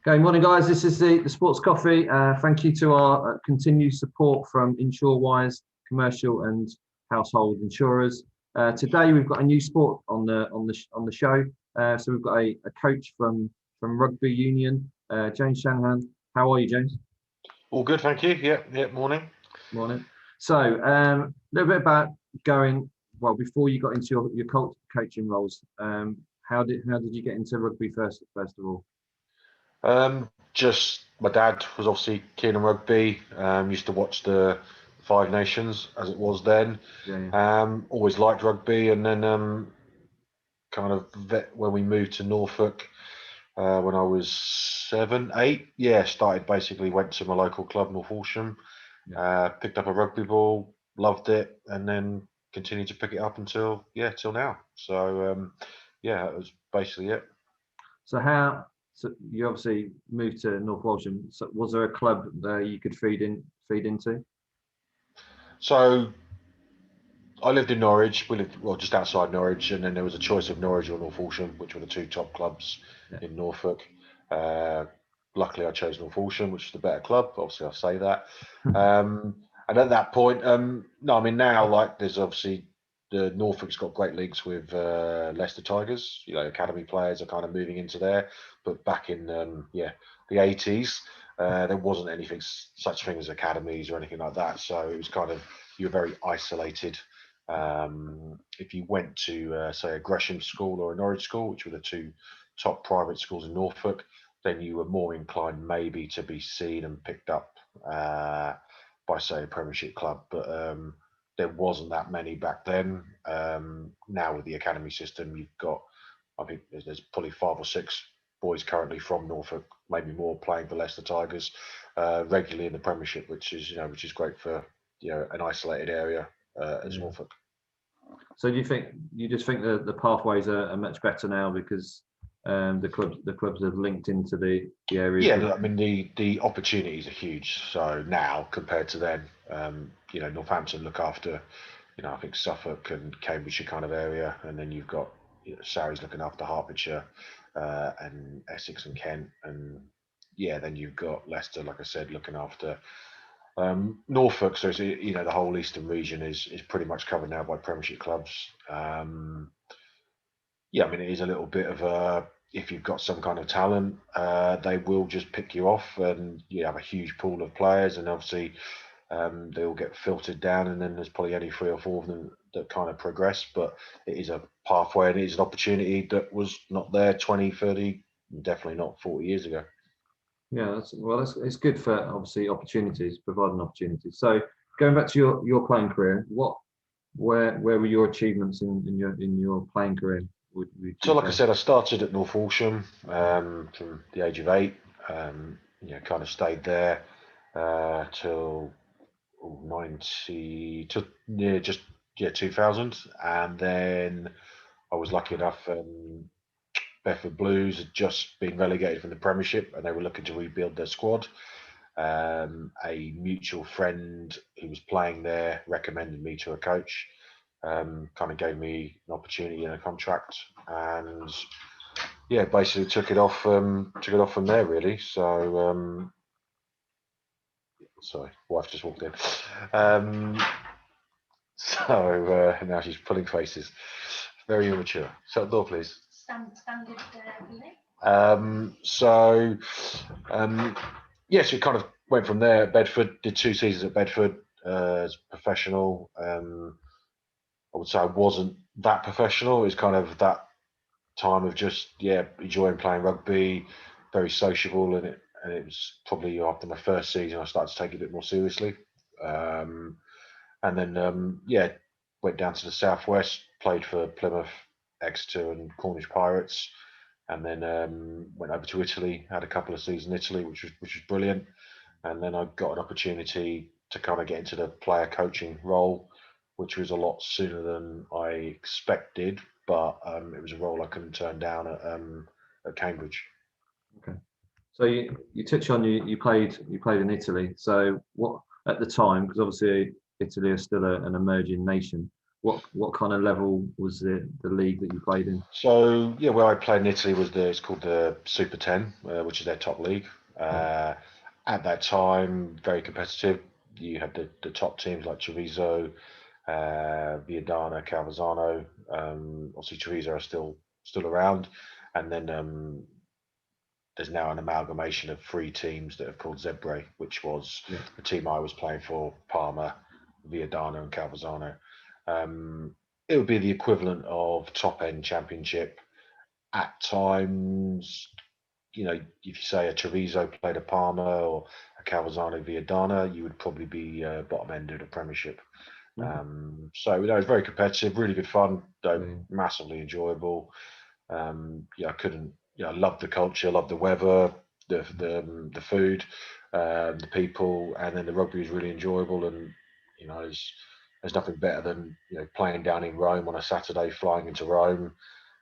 Okay, morning guys. This is the Sports Coffee. Thank you to our continued support from InsureWise, commercial and household insurers. Today we've got a new sport on the show. So we've got a coach from Rugby Union, James Shanahan. How are you, James? All good, thank you. Yeah, morning. Morning. So a little bit about before you got into your coaching roles. How did you get into rugby first of all? Just my dad was obviously keen on rugby. Used to watch the Five Nations as it was then. Yeah. Always liked rugby, and then when we moved to Norfolk when I was 7, 8. Went to my local club, North Horsham. Picked up a rugby ball, loved it, and then continued to pick it up until now. So that was basically it. So you obviously moved to North Horsham. So was there a club there you could feed into? So I lived in Norwich. We lived just outside Norwich, and then there was a choice of Norwich or North Horsham, which were the two top clubs in Norfolk. Luckily, I chose North Horsham, which is the better club. Obviously, I'll say that. And at that point, now there's obviously the Norfolk's got great links with Leicester Tigers. Academy players are kind of moving into there. But back in the 80s, there wasn't anything such thing as academies or anything like that. So it was kind of, you were very isolated. If you went to say a Gresham school or a Norwich school, which were the two top private schools in Norfolk, then you were more inclined maybe to be seen and picked up by say a Premiership club. But there wasn't that many back then. Now with the academy system, you've got, I think there's probably 5 or 6 boys currently from Norfolk, maybe more, playing for Leicester Tigers regularly in the Premiership, which is great for an isolated area as Norfolk. So do you just think that the pathways are much better now because the clubs have linked into the areas? Yeah, I mean the opportunities are huge. So now compared to then, Northampton look after, I think Suffolk and Cambridgeshire kind of area, and then you've got Surrey's looking after Hertfordshire and Essex and Kent, and then you've got Leicester, like I said, looking after Norfolk. So the whole eastern region is pretty much covered now by Premiership clubs. It is a little bit of a, if you've got some kind of talent, they will just pick you off, and you have a huge pool of players, and obviously they all get filtered down, and then there's probably only 3 or 4 of them that kind of progress. But it is a pathway, and it is an opportunity that was not there 20, 30, definitely not 40 years ago. Yeah, it's good for obviously opportunities, providing opportunities. So going back to your playing career, where were your achievements in your playing career? So like I said, I started at North Horsham from the age of 8. Kind of stayed there till 2000, and then I was lucky enough. Bedford Blues had just been relegated from the Premiership, and they were looking to rebuild their squad. A mutual friend who was playing there recommended me to a coach. Kind of gave me an opportunity and a contract, and basically took it off from there really. So sorry, wife just walked in. So now she's pulling faces. Very immature. Shut the door, please. Standard So we kind of went from there at Bedford, did 2 seasons at Bedford as professional. I would say I wasn't that professional. It was kind of that time of just enjoying playing rugby, very sociable, and it was probably after my first season I started to take it a bit more seriously. And then went down to the southwest, played for Plymouth, Exeter, and Cornish Pirates, and then went over to Italy, had a couple of seasons in Italy, which was brilliant. And then I got an opportunity to kind of get into the player coaching role, which was a lot sooner than I expected, but it was a role I couldn't turn down at Cambridge. Okay, so you touched on you played in Italy. So what at the time, because obviously Italy is still an emerging nation. What kind of level was the league that you played in? So yeah, where I played in Italy was it's called the Super 10, which is their top league. Yeah. At that time, very competitive. You had the top teams like Treviso, Viadana, Calvisano. Obviously, Treviso are still around, and then there's now an amalgamation of three teams that are called Zebre, which was Yeah. the team I was playing for: Parma, Viadana, and Calvisano. It would be the equivalent of top end championship at times. If you say a Treviso played a Parma or a Calvisano Viadana, you would probably be bottom end of the Premiership. Okay. So it was very competitive, really good fun, Yeah. massively enjoyable. I couldn't. I loved the culture, loved the weather, the food, the people, and then the rugby was really enjoyable. And there's nothing better than playing down in Rome on a Saturday, flying into Rome,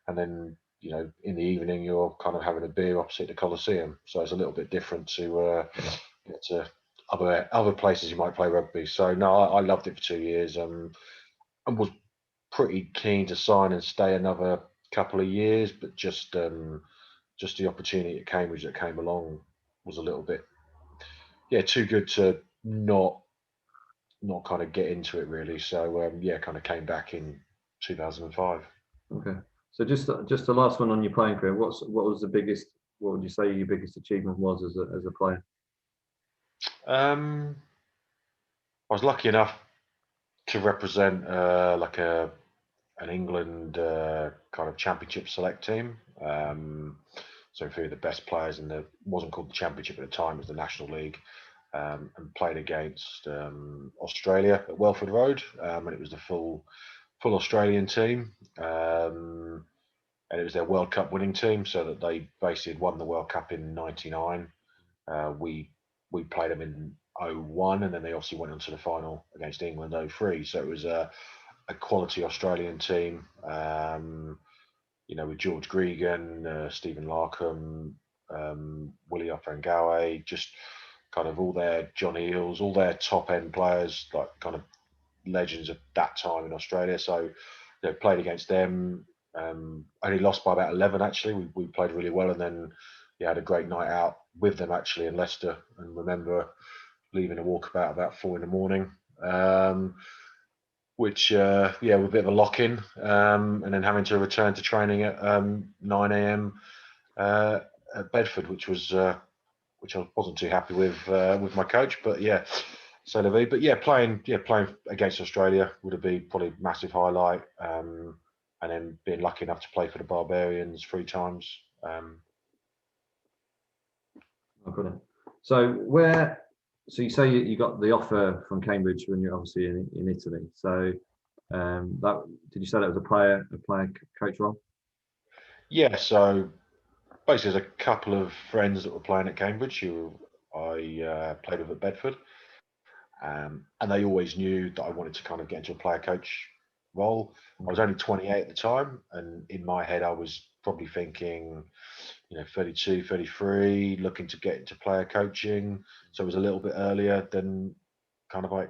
and then in the evening you're kind of having a beer opposite the Colosseum. So it's a little bit different to other places you might play rugby. So no, I loved it for 2 years. And was pretty keen to sign and stay another couple of years, but just the opportunity at Cambridge that came along was a little bit too good to not kind of get into it really. So kind of came back in 2005. Okay. So just the last one on your playing career. What was the biggest? What would you say your biggest achievement was as a player? Um, I was lucky enough to represent like an England kind of championship select team. So a few of the best players in the wasn't called the championship at the time, it was the National League, and played against Australia at Welford Road, and it was the full Australian team. And it was their World Cup winning team, so that they basically had won the World Cup in '99. We played them in '01, and then they obviously went on to the final against England '03. So it was a quality Australian team. With George Gregan, Stephen Larkham, Willie Opangawe, just kind of all their John Eales, all their top end players, like kind of legends of that time in Australia. So played against them. Only lost by about 11 actually. We played really well, and then had a great night out with them actually in Leicester. And remember leaving a walkabout about 4 in the morning. Which was a bit of a lock-in, and then having to return to training at 9 a.m. At Bedford, which I wasn't too happy with my coach, but yeah, so la vie. But playing against Australia would have been probably a massive highlight, and then being lucky enough to play for the Barbarians 3 times. Oh, brilliant. So you say you got the offer from Cambridge when you're obviously in Italy. So that did you say that was a player coach role? Yeah, so basically, there's a couple of friends that were playing at Cambridge who I played with at Bedford. And they always knew that I wanted to kind of get into a player coach role. I was only 28 at the time, and in my head, I was probably thinking, 32, 33, looking to get into player coaching. So it was a little bit earlier than kind of I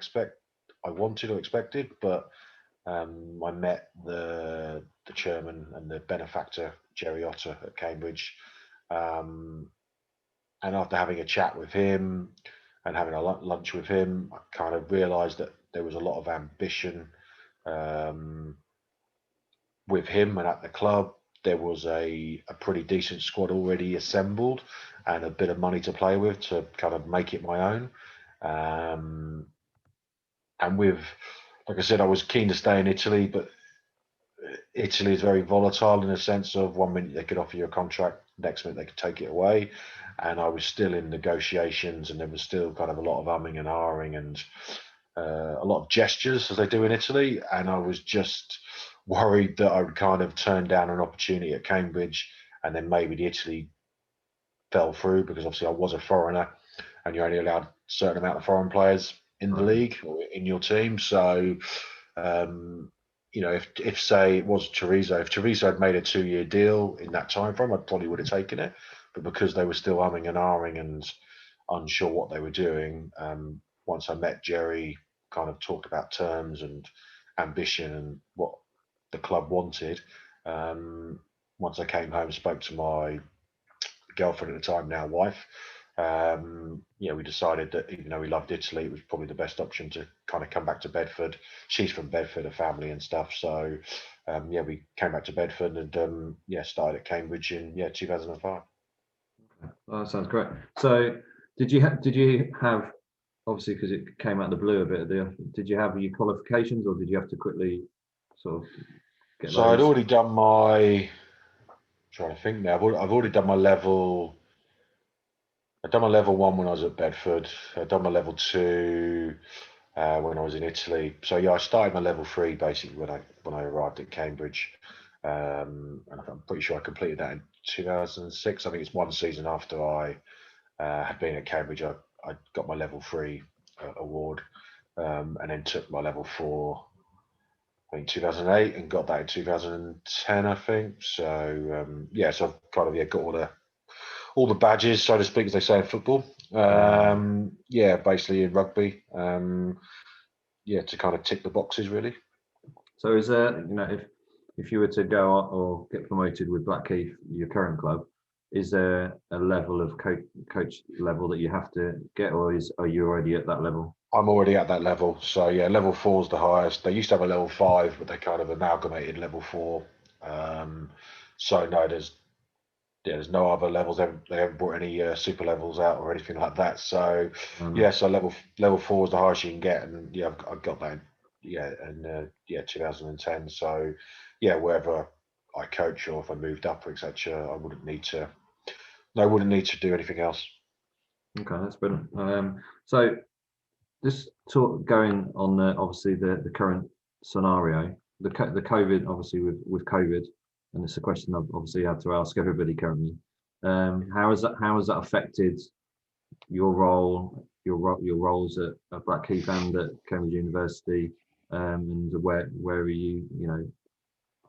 wanted or expected. But I met the chairman and the benefactor, Jerry Otter at Cambridge. And after having a chat with him and having a lunch with him, I kind of realised that there was a lot of ambition um, with him and at the club. There was a pretty decent squad already assembled and a bit of money to play with to kind of make it my own. Um, and like I said, I was keen to stay in Italy, but Italy is very volatile in the sense of 1 minute they could offer you a contract, next minute they could take it away. And I was still in negotiations, and there was still kind of a lot of umming and ahhing and a lot of gestures as they do in Italy. And I was just worried that I would kind of turn down an opportunity at Cambridge, and then maybe the Italy fell through because obviously I was a foreigner, and you're only allowed a certain amount of foreign players in the league or in your team. So um, if say it was Treviso, if Treviso had made a 2-year deal in that time frame, I probably would have taken it. But because they were still umming and ahhing and unsure what they were doing, once I met Jerry, kind of talked about terms and ambition and what the club wanted. Once I came home, spoke to my girlfriend at the time, now wife. We decided that even though we loved Italy, it was probably the best option to kind of come back to Bedford. She's from Bedford, her family and stuff. So, we came back to Bedford and started at Cambridge in 2005. Oh, that sounds great. So, did you have obviously, because it came out of the blue a bit? Did you have your qualifications, or did you have to quickly sort of get So I'd those? already done my. Trying to think now. I've already done my level. I'd done my level 1 when I was at Bedford. I'd done my level 2 when I was in Italy. So I started my level 3 basically when I arrived at Cambridge, and I'm pretty sure I completed that in 2006. I think it's one season after I had been at Cambridge. I got my level 3 award, and then took my level 4. I think 2008 and got that in 2010, I think. So so I've kind of got all the badges, so to speak, as they say in football. Basically in rugby. To kind of tick the boxes really. So, is there, if you were to go up or get promoted with Blackheath, your current club, is there a level of coach level that you have to get, or are you already at that level? I'm already at that level. So level 4 is the highest. They used to have a level 5, but they kind of amalgamated level 4. So no, there's no other levels. They haven't brought any super levels out or anything like that. So so level 4 is the highest you can get, and I've got that. In 2010. So wherever I coach or if I moved up, etc., I wouldn't need to. No, I wouldn't need to do anything else. Okay, that's brilliant. So just going on obviously the current scenario, the COVID, obviously with COVID, and it's a question I've obviously had to ask everybody currently. How has that affected your roles at Blackheath and at Cambridge University, and where are you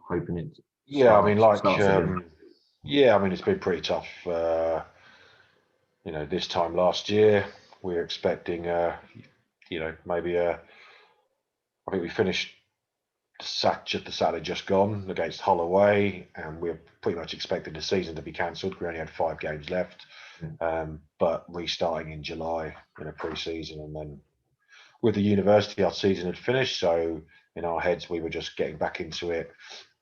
hoping it starts again? It's been pretty tough. This time last year we were expecting maybe I think we finished the Saturday just gone against Holloway, and we were pretty much expecting the season to be cancelled. We only had 5 games left, but restarting in July in a pre-season, and then with the university, our season had finished. So in our heads, we were just getting back into it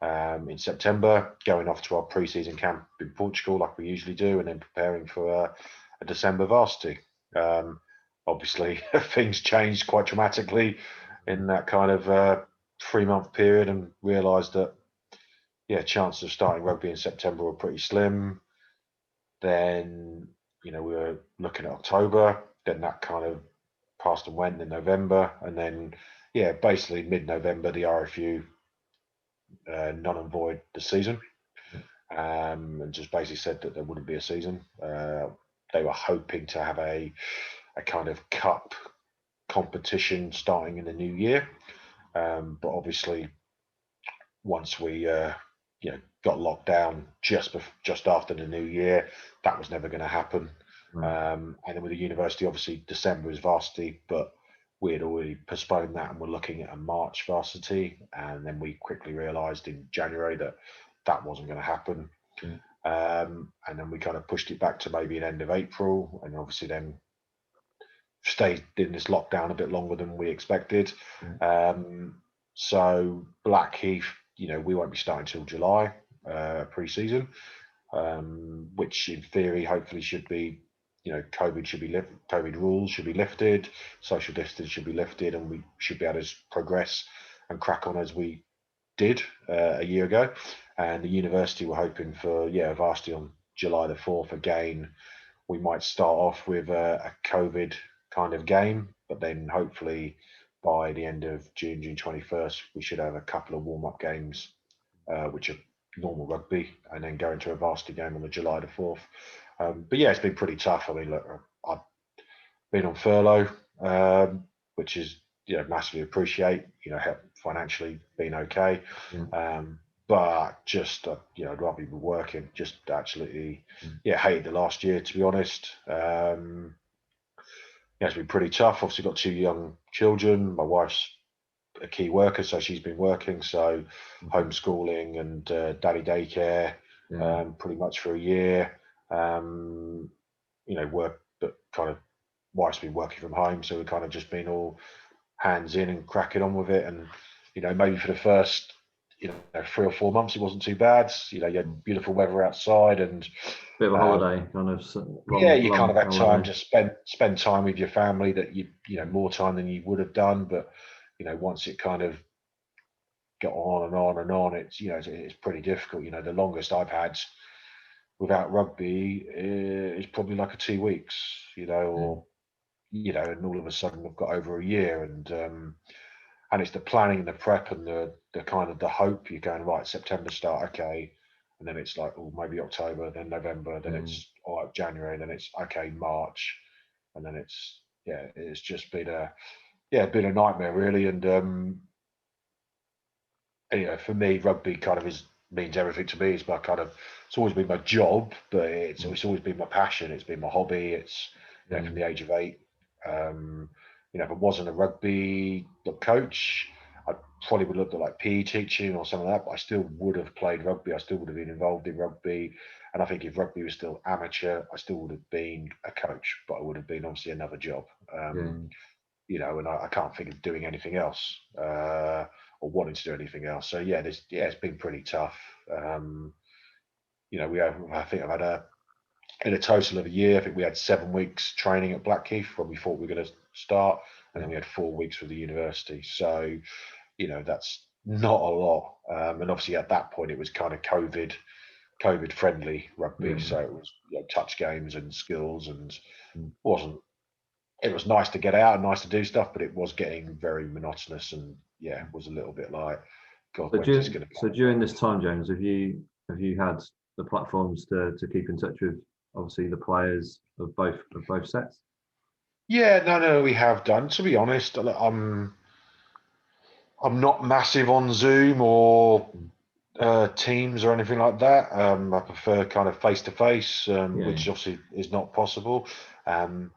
in September, going off to our pre-season camp in Portugal like we usually do, and then preparing for a December varsity. Obviously, things changed quite dramatically in that kind of 3-month period, and realised that chances of starting rugby in September were pretty slim. Then we were looking at October. Then that kind of passed and went in November, and then basically mid-November the RFU none and void the season, and just basically said that there wouldn't be a season. They were hoping to have a kind of cup competition starting in the new year, but obviously once we got locked down just after the new year, that was never going to happen. And then with the university, obviously December is varsity, but we had already postponed that and we're looking at a March varsity, and then we quickly realised in January that that wasn't going to happen. And then we kind of pushed it back to maybe an end of April, and obviously then stayed in this lockdown a bit longer than we expected. So Blackheath, we won't be starting till July pre-season, which in theory hopefully should be, COVID rules should be lifted, social distance should be lifted, and we should be able to progress and crack on as we did a year ago. And the university were hoping for a varsity on July the 4th. Again, we might start off with a COVID kind of game, but then hopefully by the end of June 21st, we should have a couple of warm-up games, which are normal rugby, and then go into a varsity game on the July the 4th. But it's been pretty tough. I mean, look, I've been on furlough, which is massively appreciate. Financially being okay, but just I'd rather be working. Just absolutely, hated the last year, to be honest. It's been pretty tough. Obviously, got 2 young children. My wife's a key worker, so she's been working, so homeschooling and daddy daycare pretty much for a year. Work, but kind of wife's been working from home, so we've kind of just been all hands in and cracking on with it. And maybe for the first 3 or 4 months it wasn't too bad. You had beautiful weather outside and bit of a holiday, kind of you kind of had time holiday. to spend time with your family, that more time than you would have done. But once it kind of got on and on and on, it's pretty difficult. The longest I've had without rugby is probably like a 2 weeks, or and all of a sudden we've got over a year. And it's the planning and the prep and the kind of the hope. You're going, right, September start, okay, and then it's like, oh, maybe October, then November, then it's all right, January, then it's okay, March, and then it's just been a nightmare really. And for me, rugby kind of means everything to me. It's always been my job, but it's always been my passion. It's been my hobby. It's from the age of 8. If I wasn't a rugby coach, I probably would look at like PE teaching or something like that, but I still would have played rugby. I still would have been involved in rugby. And I think if rugby was still amateur, I still would have been a coach, but I would have been obviously another job. And I can't think of doing anything else or wanting to do anything else. So it's been pretty tough. I think I've had in a total of a year, I think we had 7 weeks training at Blackheath when we thought we were going to start, and then we had 4 weeks with the university. So, that's not a lot. And obviously at that point it was kind of COVID friendly rugby. So it was touch games and skills, and it was nice to get out and nice to do stuff, but it was getting very monotonous, and was a little bit like, God, when's this going to So during this time, James, have you had the platforms to keep in touch with obviously the players of both sets? Yeah, no, we have done. To be honest, I'm not massive on Zoom or Teams or anything like that. I prefer kind of face to face, which obviously is not possible. And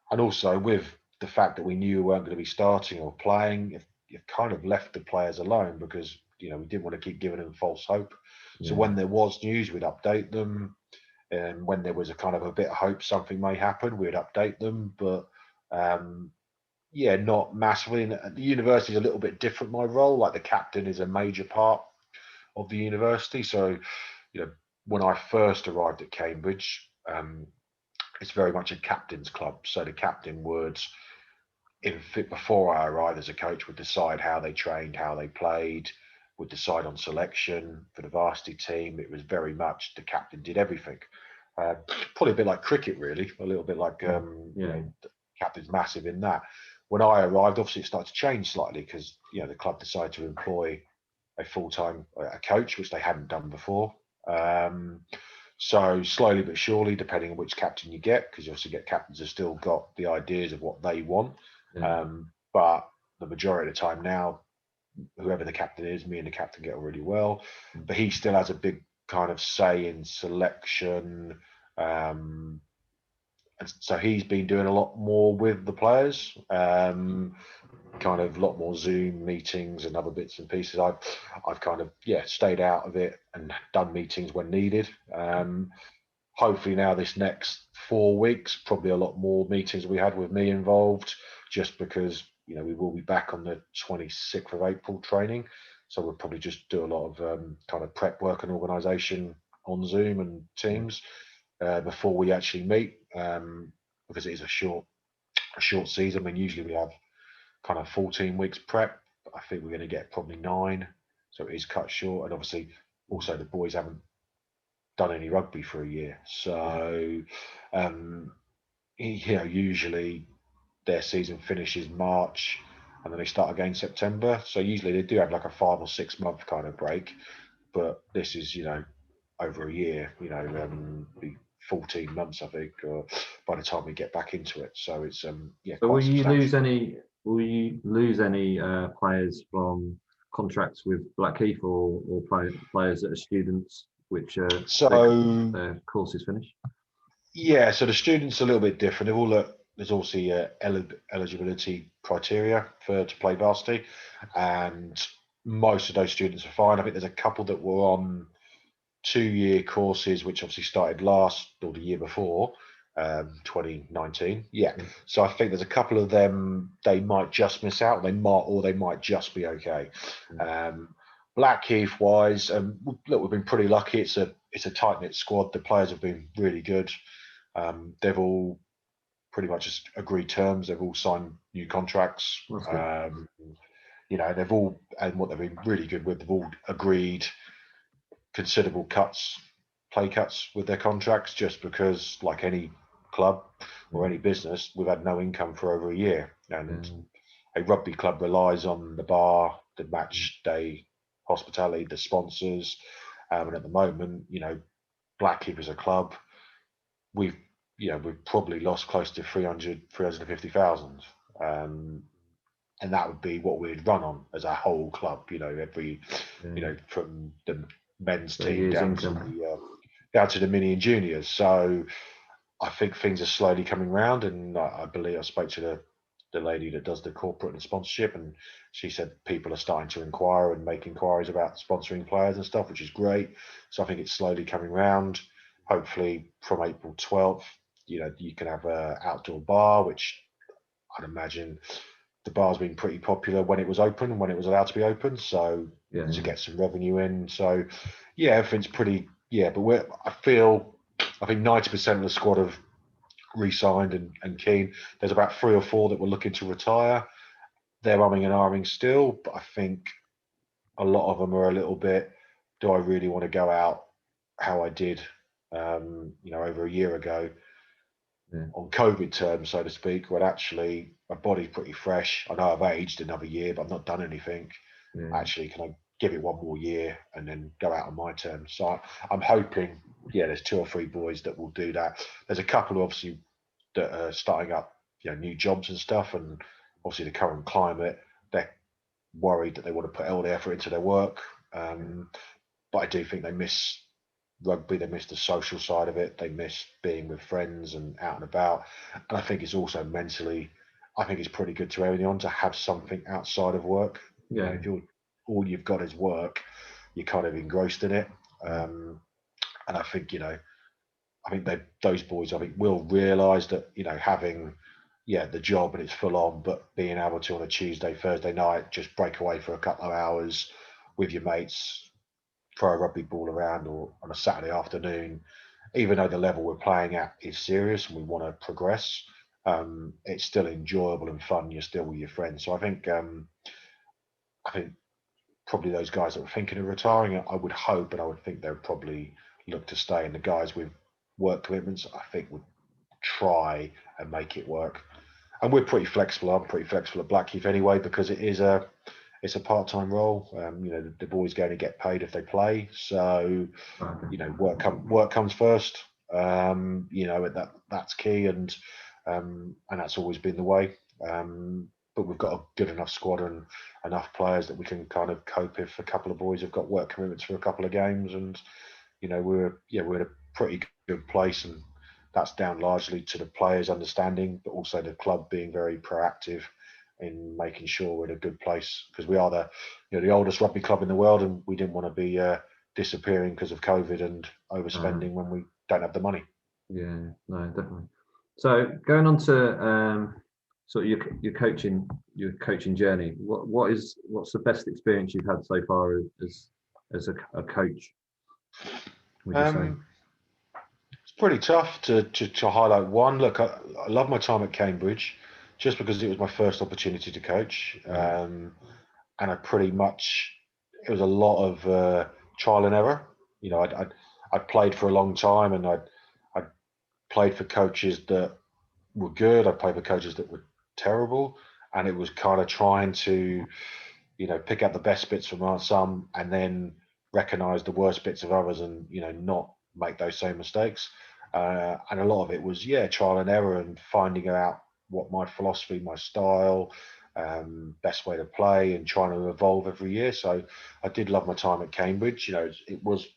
also with the fact that we knew we weren't going to be starting or playing, you've kind of left the players alone, because we didn't want to keep giving them false hope. So when there was news, we'd update them. And when there was a kind of a bit of hope something may happen, we'd update them. But not massively. And the university is a little bit different. My role, like the captain, is a major part of the university. So, when I first arrived at Cambridge, it's very much a captain's club. So the captain would, before I arrived as a coach, would decide how they trained, how they played, would decide on selection for the varsity team. It was very much the captain did everything. Probably a bit like cricket, really, a little bit like the captain's massive in that. When I arrived, obviously it started to change slightly, because the club decided to employ a full-time coach, which they hadn't done before. So slowly but surely, depending on which captain you get, because you also get captains who've still got the ideas of what they want. But the majority of the time now, whoever the captain is, me and the captain get on really well. But he still has a big kind of say in selection. And so he's been doing a lot more with the players. Kind of a lot more Zoom meetings and other bits and pieces. I've kind of stayed out of it and done meetings when needed. Hopefully now this next 4 weeks, probably a lot more meetings we had with me involved, just because we will be back on the 26th of April training. So we'll probably just do a lot of kind of prep work and organisation on Zoom and Teams before we actually meet, because it is a short season. I mean, usually we have kind of 14 weeks prep. I think we're going to get probably 9, so it is cut short. And obviously, also the boys haven't done any rugby for a year, so usually their season finishes March, and then they start again September. So usually they do have like a 5 or 6 month kind of break, but this is over a year. Be 14 months, I think, by the time we get back into it. So it's So will you lose any? Will you lose any players from contracts with Blackheath, or players that are students, which their courses finish? Yeah, so the students are a little bit different. there's also eligibility criteria to play varsity, and most of those students are fine. I think there's a couple that were on 2-year courses, which obviously started last or the year before, 2019. Yeah. So I think there's a couple of them, they might just miss out, or they might just be okay. Blackheath wise, look, we've been pretty lucky. It's a tight knit squad. The players have been really good. They've all pretty much just agreed terms. They've all signed new contracts. You know, they've all, and what they've been really good with, they've all agreed considerable play cuts with their contracts, just because, like any club or any business, we've had no income for over a year, and a rugby club relies on the bar, the match day hospitality, the sponsors, and at the moment, you know, Blackheath as a club, we've probably lost close to 350,000, and that would be what we'd run on as a whole club, you know, from the men's team down to the mini and juniors. So I think things are slowly coming round, and I believe I spoke to the lady that does the corporate and sponsorship, and she said people are starting to inquire and make inquiries about sponsoring players and stuff, which is great. So I think it's slowly coming round. Hopefully from April 12th, you know, you can have an outdoor bar, which I'd imagine the bar's been pretty popular when it was open, when it was allowed to be open. So to get some revenue in. So yeah, everything's pretty, but I think 90% of the squad have re-signed and keen. There's about 3 or 4 that were looking to retire. They're umming and ahhing still, but I think a lot of them are a little bit, do I really want to go out how I did, over a year ago on COVID terms, so to speak, when actually my body's pretty fresh. I know I've aged another year, but I've not done anything. Actually, can I give it one more year and then go out on my terms? So I'm hoping, there's 2 or 3 boys that will do that. There's a couple obviously that are starting up, new jobs and stuff, and obviously the current climate, they're worried that they want to put all the effort into their work. But I do think they miss rugby, they miss the social side of it, they miss being with friends and out and about. And I think it's also mentally, I think it's pretty good to anyone to have something outside of work. If all you've got is work, you're kind of engrossed in it. And I think, those boys, I think, will realise that, having the job and it's full on, but being able to on a Tuesday, Thursday night, just break away for a couple of hours with your mates, throw a rugby ball around, or on a Saturday afternoon, even though the level we're playing at is serious and we want to progress, it's still enjoyable and fun. You're still with your friends. So I think probably those guys that were thinking of retiring, I would hope and I would think they would probably look to stay. And the guys with work commitments, I think, would try and make it work. And we're pretty flexible. I'm pretty flexible at Blackheath anyway, because it's a part-time role. The boys going to get paid if they play. So, work comes first. That's key, and that's always been the way. But we've got a good enough squad and enough players that we can kind of cope if a couple of boys have got work commitments for a couple of games, and we're in a pretty good place, and that's down largely to the players understanding, but also the club being very proactive in making sure we're in a good place, because we are the oldest rugby club in the world, and we didn't want to be disappearing because of COVID and overspending when we don't have the money. Yeah, no, definitely. So going on to sort of your coaching journey, what's the best experience you've had so far as a coach? Would you say? It's pretty tough to highlight one. Look, I love my time at Cambridge, just because it was my first opportunity to coach, and it was a lot of trial and error. I'd played for a long time, and I'd played for coaches that were good. I played for coaches that were terrible, and it was kind of trying to, pick out the best bits from some, and then recognise the worst bits of others, and not make those same mistakes. And a lot of it was trial and error, and finding out what my philosophy, my style, best way to play, and trying to evolve every year. So I did love my time at Cambridge. It was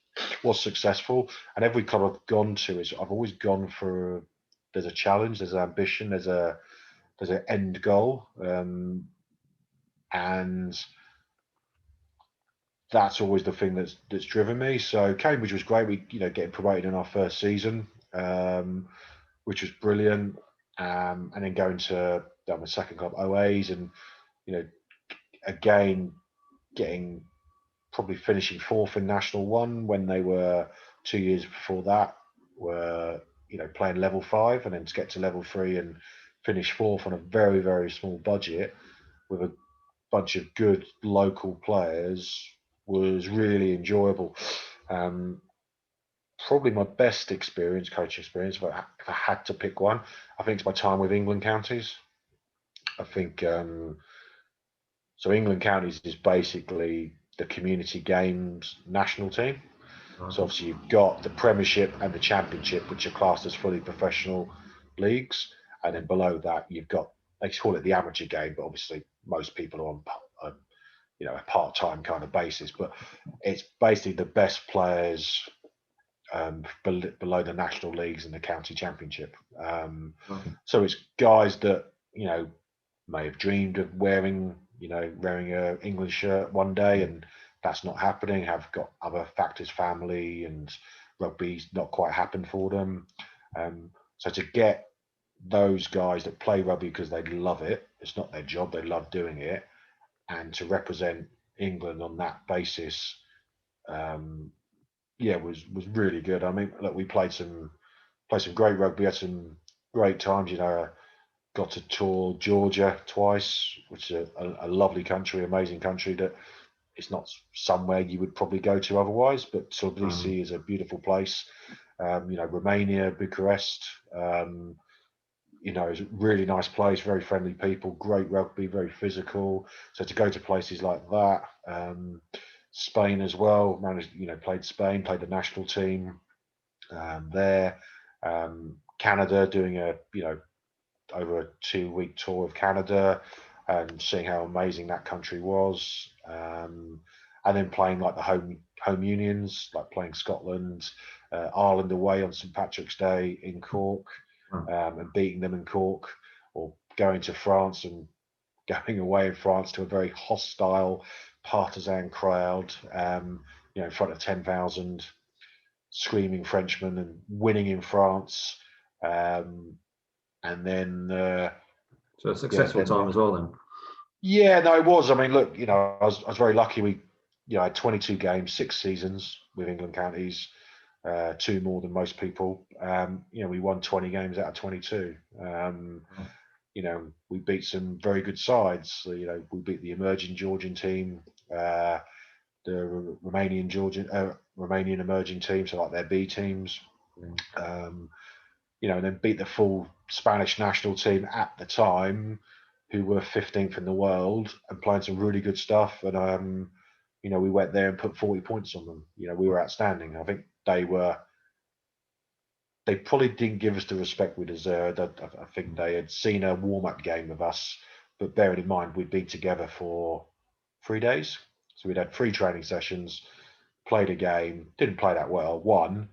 successful, and every club I've gone to I've always gone for there's a challenge, there's an ambition, there's an end goal, and that's always the thing that's driven me. So Cambridge was great. We getting promoted in our first season, which was brilliant, and then going to my second club OAs, and again getting probably finishing fourth in National One when they were 2 years before that were playing level 5, and then to get to level 3 and finish fourth on a very, very small budget with a bunch of good local players was really enjoyable. Probably my best experience, coaching experience, if I had to pick one, I think it's my time with England counties. I think so. England counties is basically the community games national team. So obviously you've got the Premiership and the Championship, which are classed as fully professional leagues, and then below that you've got, they call it the amateur game, but obviously most people are on a part-time kind of basis. But it's basically the best players below the national leagues and the county championship. So it's guys that may have dreamed of wearing a England shirt one day, and that's not happening. Have got other factors, family and rugby's not quite happened for them. So to get those guys that play rugby because they love it, it's not their job, they love doing it, and to represent England on that basis, was really good. I mean, look, we played some great rugby, had some great times. Got to tour Georgia twice, which is a lovely country, amazing country that it's not somewhere you would probably go to otherwise, but Tbilisi is a beautiful place. Romania, Bucharest, it's a really nice place, very friendly people, great rugby, very physical. So to go to places like that, Spain as well, played Spain, played the national team there. Canada, doing over a 2-week tour of Canada and seeing how amazing that country was, and then playing like the home unions, like playing Scotland, Ireland away on St Patrick's Day in Cork, and beating them in Cork, or going to France and going away in France to a very hostile partisan crowd, in front of 10,000 screaming Frenchmen, and winning in France. And then so a successful time as well then. Yeah, no, it was. I mean, look, I was very lucky. We had 22 games, 6 seasons with England counties, 2 more than most people. We won 20 games out of 22. We beat some very good sides. We beat the emerging Georgian team, the Romanian emerging team, so like their B teams. And then beat the full Spanish national team at the time, who were 15th in the world and playing some really good stuff. And we went there and put 40 points on them. We were outstanding. I think they probably didn't give us the respect we deserved. I think they had seen a warm-up game of us, but bearing in mind we'd been together for 3 days, so we'd had 3 training sessions, played a game, didn't play that well, won.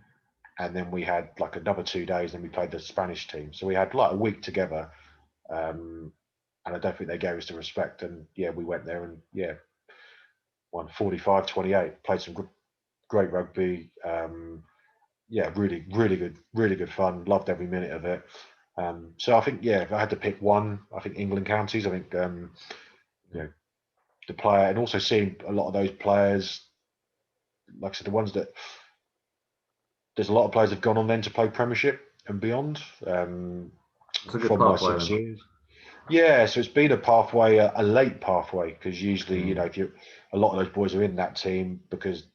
And then we had like another 2 days, and we played the Spanish team. So we had like a week together, and I don't think they gave us the respect. And we went there and won 45-28. Played some great rugby. Really, really good fun. Loved every minute of it. So I think if I had to pick one, I think England counties. I think the player, and also seeing a lot of those players, like I said, the ones that. There's a lot of players have gone on then to play Premiership and beyond. It's a good from my 6 years. Yeah, so it's been a pathway, a late pathway, because usually, if a lot of those boys are in that team because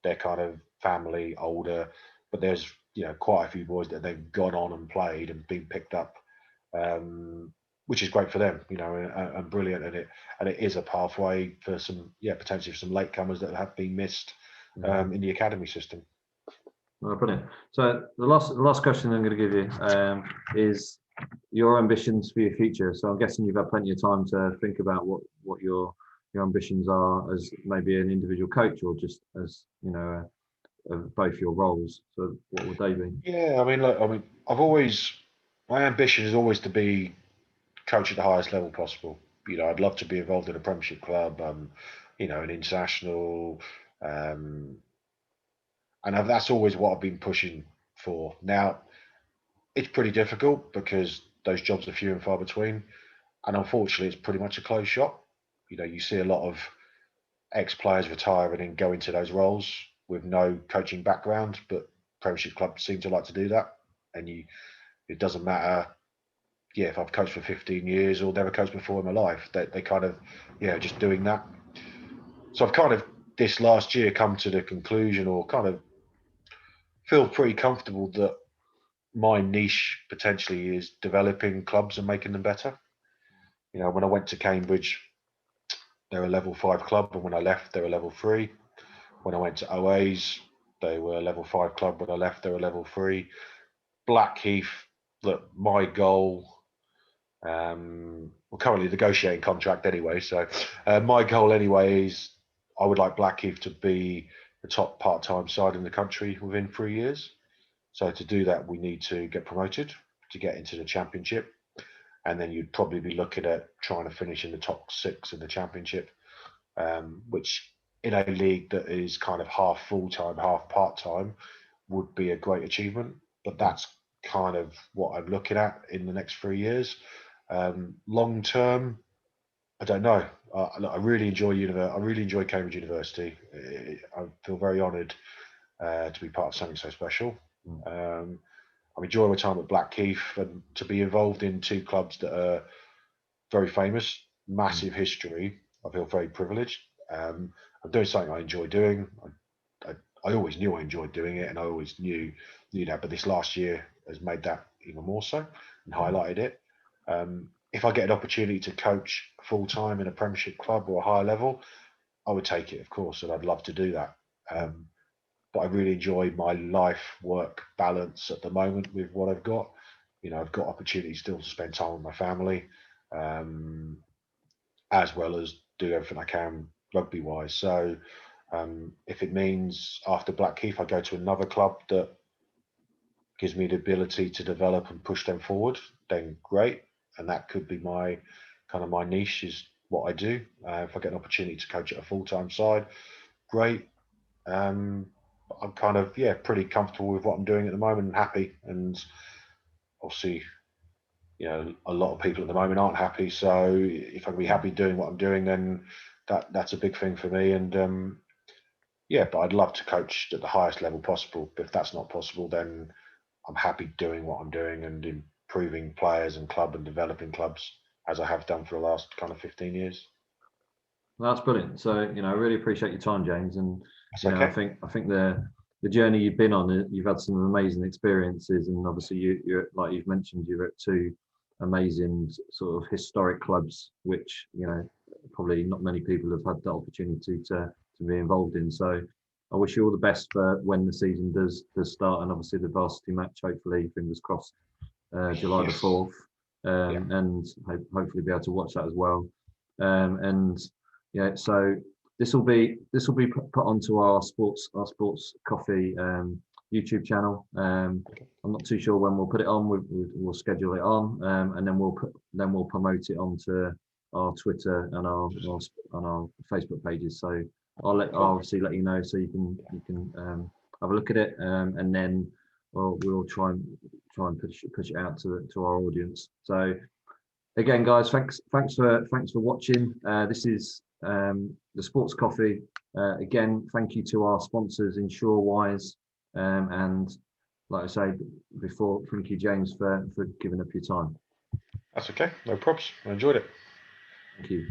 they're kind of family, older, but there's quite a few boys that they've gone on and played and been picked up, which is great for them, and brilliant. And it is a pathway for some, potentially for some latecomers that have been missed in the academy system. Oh, brilliant. So the last question I'm going to give you is your ambitions for your future. So I'm guessing you've had plenty of time to think about what your ambitions are as maybe an individual coach, or just as both your roles. So what would they be? Yeah, I mean, look, I've always My ambition is always to be coach at the highest level possible. I'd love to be involved in a Premiership club, an international, um, and that's always what I've been pushing for. Now, it's pretty difficult because those jobs are few and far between, and unfortunately, it's pretty much a closed shop. You see a lot of ex-players retire and then go into those roles with no coaching background, but Premiership clubs seem to like to do that, and it doesn't matter. Yeah, if I've coached for 15 years or never coached before in my life, they kind of, just doing that. So I've kind of this last year come to the conclusion, or kind of feel pretty comfortable that my niche potentially is developing clubs and making them better. When I went to Cambridge, they're a level 5 club, and when I left, they were level 3. When I went to OAs, they were a level 5 club. When I left, they were level 3. Blackheath, look, my goal. We're currently negotiating contract anyway, so my goal anyway is I would like Blackheath to be the top part-time side in the country within 3 years. So to do that, we need to get promoted to get into the championship, and then you'd probably be looking at trying to finish in the top 6 in the championship, which in a league that is kind of half full-time, half part-time would be a great achievement. But that's kind of what I'm looking at in the next 3 years. Long term, I don't know. I really enjoy I really enjoy Cambridge University. I feel very honoured to be part of something so special. I'm enjoying my time at Blackheath, and to be involved in 2 clubs that are very famous, massive history. I feel very privileged. I'm doing something I enjoy doing. I always knew I enjoyed doing it, and I always knew that. But this last year has made that even more so and highlighted it. If I get an opportunity to coach full time in a Premiership club or a higher level, I would take it, of course, and I'd love to do that. But I really enjoy my life work balance at the moment with what I've got. I've got opportunities still to spend time with my family, as well as do everything I can rugby wise. So if it means after Blackheath I go to another club that gives me the ability to develop and push them forward, then great. And that could be my niche, is what I do. If I get an opportunity to coach at a full-time side, great. I'm kind of pretty comfortable with what I'm doing at the moment and happy. And obviously, a lot of people at the moment aren't happy. So if I can be happy doing what I'm doing, then that's a big thing for me. And but I'd love to coach at the highest level possible. But if that's not possible, then I'm happy doing what I'm doing and improving players and club and developing clubs as I have done for the last kind of 15 years. Well, that's brilliant. So, I really appreciate your time, James. And That's okay. I think the journey you've been on, you've had some amazing experiences, and obviously you're like you've mentioned, you're at 2 amazing sort of historic clubs, which probably not many people have had the opportunity to be involved in. So I wish you all the best for when the season does start, and obviously the varsity match, hopefully, fingers crossed, July the 4th, and hopefully be able to watch that as well. And so this will be put onto our sports coffee YouTube channel. I'm not too sure when we'll put it on. We'll schedule it on, and then we'll promote it onto our Twitter and our Facebook pages. So I'll obviously let you know, so you can have a look at it, and then we'll try and push it out to our audience. So again, guys, thanks for watching. This is the Sports Coffee. Again, thank you to our sponsors, InsureWise, and like I say before, thank you, James, for giving up your time. That's okay. No props. I enjoyed it. Thank you.